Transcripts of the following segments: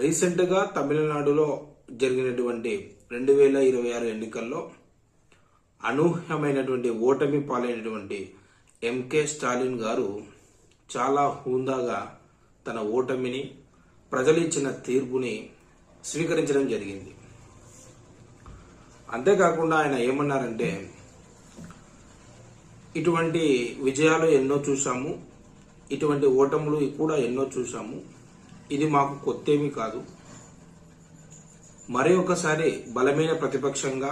రీసెంట్గా తమిళనాడులో జరిగినటువంటి 2026 ఎన్నికల్లో అనూహ్యమైనటువంటి ఓటమి పాలైనటువంటి ఎంకే స్టాలిన్ గారు చాలా హుందాగా తన ఓటమిని, ప్రజలు ఇచ్చిన తీర్పుని స్వీకరించడం జరిగింది. అంతేకాకుండా ఆయన ఏమన్నారంటే, ఇటువంటి విజయాలు ఎన్నో చూశాము, ఇటువంటి ఓటములు కూడా ఎన్నో చూశాము. ఇది మాకు కొత్తేమీ కాదు. మరి ఒకసారి బలమైన ప్రతిపక్షంగా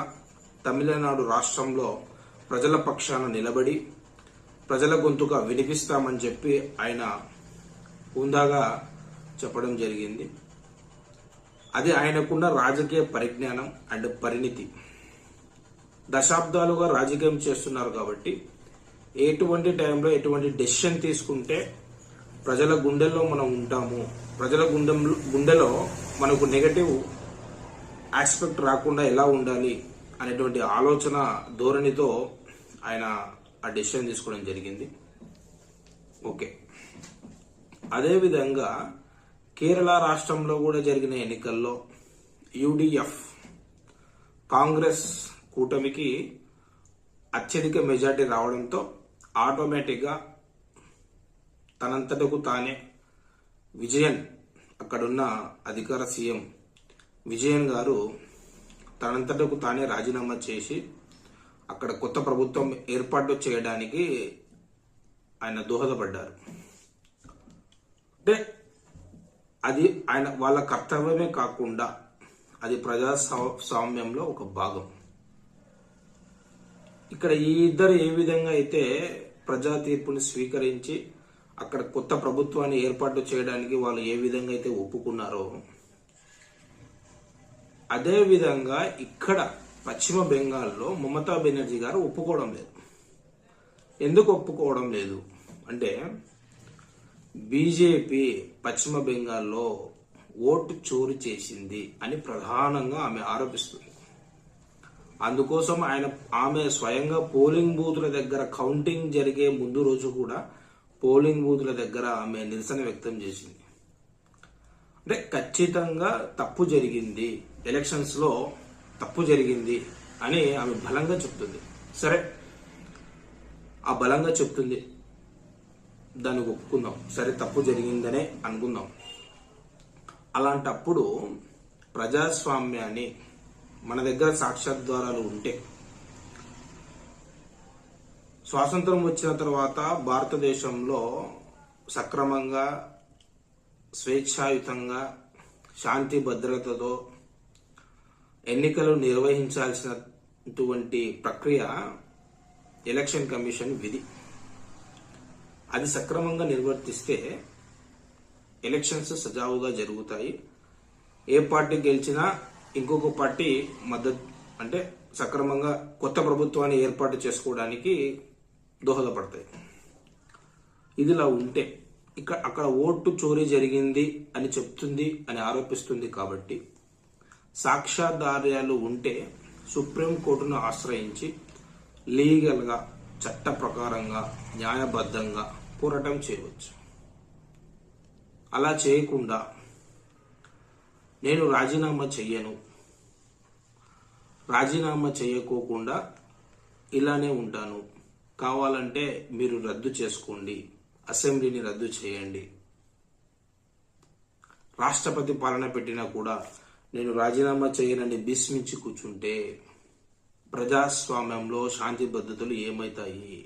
తమిళనాడు రాష్ట్రంలో ప్రజల పక్షాన నిలబడి ప్రజల గొంతుగా వినిపిస్తామని చెప్పి ఆయన హుందాగా చెప్పడం జరిగింది. అది ఆయనకున్న రాజకీయ పరిజ్ఞానం అండ్ పరిణితి. దశాబ్దాలుగా రాజకీయం చేస్తున్నారు కాబట్టి ఎటువంటి టైంలో ఎటువంటి డెసిషన్ తీసుకుంటే ప్రజల గుండెల్లో మనం ఉంటాము, ప్రజల గుండెలో మనకు నెగటివ్ ఆస్పెక్ట్ రాకుండా ఎలా ఉండాలి అనేటువంటి ఆలోచన ధోరణితో ఆయన ఆ డెసిషన్ తీసుకోవడం జరిగింది. ఓకే, అదేవిధంగా కేరళ రాష్ట్రంలో కూడా జరిగిన ఎన్నికల్లో యూడిఎఫ్ కాంగ్రెస్ కూటమికి అత్యధిక మెజార్టీ రావడంతో ఆటోమేటిక్గా తనంతటకు తానే విజయన్, అక్కడున్న అధికార సీఎం విజయన్ గారు తనంతటకు తానే రాజీనామా చేసి అక్కడ కొత్త ప్రభుత్వం ఏర్పాటు చేయడానికి ఆయన దోహదపడ్డారు. అంటే అది ఆయన వాళ్ళ కర్తవ్యమే కాకుండా అది ప్రజాస్వామ్యంలో ఒక భాగం. ఇక్కడ ఈ ఇద్దరు ఏ విధంగా అయితే ప్రజా తీర్పుని స్వీకరించి అక్కడ కొత్త ప్రభుత్వాన్ని ఏర్పాటు చేయడానికి వాళ్ళు ఏ విధంగా అయితే ఒప్పుకున్నారో, అదే విధంగా ఇక్కడ పశ్చిమ బెంగాల్లో మమతా బెనర్జీ గారు ఒప్పుకోవడం లేదు. ఎందుకు ఒప్పుకోవడం లేదు అంటే, బీజేపీ పశ్చిమ బెంగాల్లో ఓటు చోరీ చేసింది అని ప్రధానంగా ఆమె ఆరోపిస్తుంది. అందుకోసం ఆమె స్వయంగా పోలింగ్ బూతుల దగ్గర కౌంటింగ్ జరిగే ముందు రోజు కూడా పోలింగ్ బూతుల దగ్గర ఆమె నిరసన వ్యక్తం చేసింది. అంటే ఖచ్చితంగా తప్పు జరిగింది, ఎలక్షన్స్ లో తప్పు జరిగింది అని ఆమె బలంగా చెప్తుంది. సరే, ఆ బలంగా చెప్తుంది, దాన్ని ఒప్పుకుందాం, సరే తప్పు జరిగిందనే అనుకుందాం. అలాంటప్పుడు ప్రజాస్వామ్యాన్ని మన దగ్గర సాక్ష్యాధారాలు ఉంటే, స్వాతంత్రం వచ్చిన తర్వాత భారతదేశంలో సక్రమంగా, స్వేచ్ఛాయుతంగా, శాంతి భద్రతతో ఎన్నికలు నిర్వహించాల్సినటువంటి ప్రక్రియ ఎలక్షన్ కమిషన్ విధి. అది సక్రమంగా నిర్వర్తిస్తే ఎలక్షన్స్ సజావుగా జరుగుతాయి. ఏ పార్టీ గెలిచినా ఇంకొక పార్టీ మద్దతు, అంటే సక్రమంగా కొత్త ప్రభుత్వాన్ని ఏర్పాటు చేసుకోవడానికి దోహదపడతాయి. ఇదిలా ఉంటే అక్కడ ఓటు చోరీ జరిగింది అని చెప్తుంది అని ఆరోపిస్తుంది. కాబట్టి సాక్ష్యాధారాలు ఉంటే సుప్రీంకోర్టును ఆశ్రయించి లీగల్గా, చట్ట ప్రకారంగా, న్యాయబద్ధంగా పోరాటం చేయవచ్చు. అలా చేయకుండా నేను రాజీనామా చెయ్యను, రాజీనామా చేయకోకుండా ఇలానే ఉంటాను, కావాలంటే మీరు రద్దు చేసుకోండి, అసెంబ్లీని రద్దు చేయండి, రాష్ట్రపతి పాలన పెట్టినా కూడా నేను రాజీనామా చేయనని భీష్మించి కూర్చుంటే ప్రజాస్వామ్యంలో శాంతి భద్రతలు ఏమవుతాయి?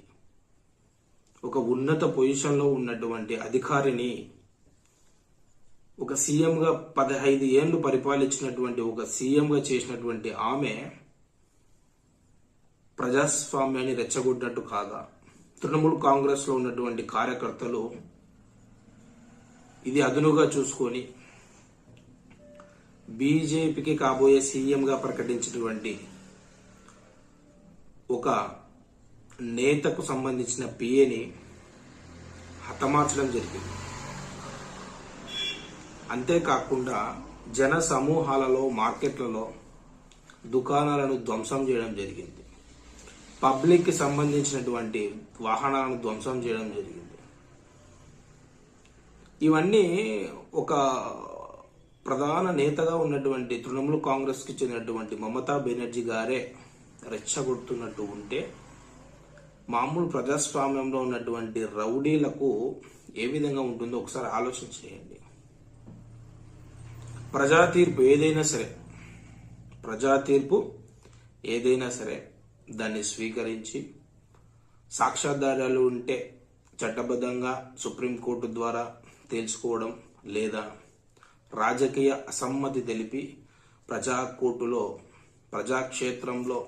ఒక ఉన్నత పొజిషన్లో ఉన్నటువంటి అధికారిని, ఒక సీఎంగా 15 ఏళ్లు పరిపాలించినటువంటి ఒక సీఎంగా చేసినటువంటి ఆమె ప్రజాస్వామ్యాన్ని రెచ్చగొట్టినట్టు కాదా? తృణమూల్ కాంగ్రెస్ లో ఉన్నటువంటి కార్యకర్తలు ఇది అదునుగా చూసుకొని బీజేపీకి కాబోయే సీఎంగా ప్రకటించినటువంటి ఒక నేతకు సంబంధించిన పిఏని హతమార్చడం జరిగింది. అంతేకాకుండా జన సమూహాలలో, మార్కెట్లలో దుకాణాలను ధ్వంసం చేయడం జరిగింది. పబ్లిక్ కి సంబంధించినటువంటి వాహనాలను ధ్వంసం చేయడం జరిగింది. ఇవన్నీ ఒక ప్రధాన నేతగా ఉన్నటువంటి తృణమూల్ కాంగ్రెస్కి చెందినటువంటి మమతా బెనర్జీ గారే రెచ్చగొడుతున్నట్టు ఉంటే మామూలు ప్రజాస్వామ్యంలో ఉన్నటువంటి రౌడీలకు ఏ విధంగా ఉంటుందో ఒకసారి ఆలోచన చేయండి. ప్రజా తీర్పు ఏదైనా సరే దాన్ని స్వీకరించి సాక్ష్యాధారాలు ఉంటే చట్టబద్ధంగా సుప్రీంకోర్టు ద్వారా తేల్చుకోవడం, లేదా రాజకీయ అసమ్మతి తెలిపి ప్రజాకోర్టులో ప్రజాక్షేత్రంలో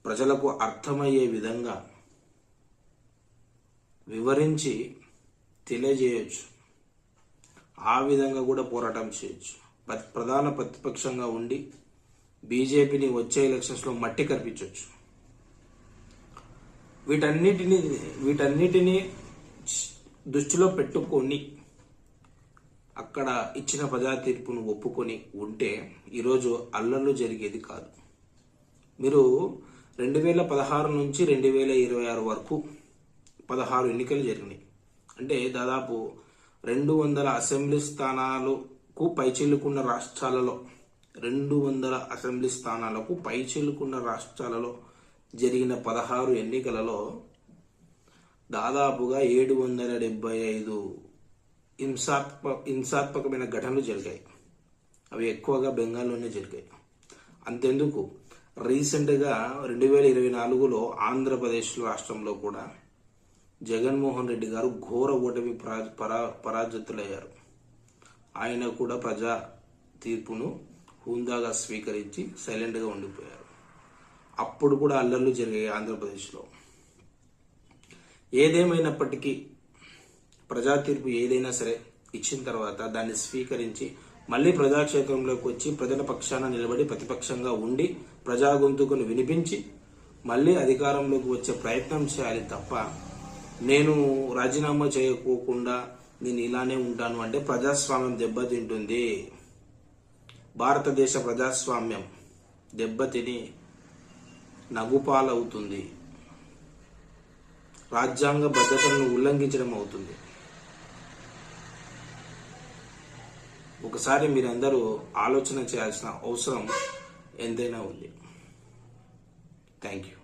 ప్రజలకు అర్థమయ్యే విధంగా వివరించి తెలియజేయచ్చు. ఆ విధంగా కూడా పోరాటం చేయొచ్చు. ప్రధాన ప్రతిపక్షంగా ఉండి బీజేపీని వచ్చే ఎలక్షన్స్లో మట్టి కనిపించవచ్చు. వీటన్నిటినీ దృష్టిలో పెట్టుకొని అక్కడ ఇచ్చిన ప్రజా తీర్పును ఒప్పుకొని ఉంటే ఈరోజు అల్లర్లు జరిగేది కాదు. మీరు 2016 నుంచి 2026 వరకు 16 ఎన్నికలు జరిగినాయి. అంటే దాదాపు 200 అసెంబ్లీ స్థానాలకు పైచిల్లుకున్న రాష్ట్రాలలో 200 అసెంబ్లీ స్థానాలకు పైచిల్లుకున్న రాష్ట్రాలలో జరిగిన 16 ఎన్నికలలో దాదాపుగా 775 హింసాత్మకమైన ఘటనలు జరిగాయి. అవి ఎక్కువగా బెంగాల్లోనే జరిగాయి. అంతెందుకు, రీసెంట్గా 2024లో ఆంధ్రప్రదేశ్ రాష్ట్రంలో కూడా జగన్మోహన్ రెడ్డి గారు ఘోర ఓటమి పరాజితులయ్యారు. ఆయన కూడా ప్రజా తీర్పును హుందాగా స్వీకరించి సైలెంట్గా ఉండిపోయారు. అప్పుడు కూడా అల్లర్లు జరిగాయి ఆంధ్రప్రదేశ్లో. ఏదేమైనప్పటికీ ప్రజా తీర్పు ఏదైనా సరే ఇచ్చిన తర్వాత దాన్ని స్వీకరించి మళ్ళీ ప్రజాక్షేత్రంలోకి వచ్చి ప్రజల పక్షాన నిలబడి ప్రతిపక్షంగా ఉండి ప్రజా గొంతుకును వినిపించి మళ్ళీ అధికారంలోకి వచ్చే ప్రయత్నం చేయాలి తప్ప నేను రాజీనామా చేయకోకుండా నేను ఇలానే ఉంటాను అంటే ప్రజాస్వామ్యం దెబ్బతింటుంది. భారతదేశ ప్రజాస్వామ్యం దెబ్బతిని నగుపాలవుతుంది. రాజ్యాంగ భద్రతలను ఉల్లంఘించడం అవుతుంది. ఒకసారి మీరందరూ ఆలోచన చేయాల్సిన అవసరం ఎంతైనా ఉంది. Thank you.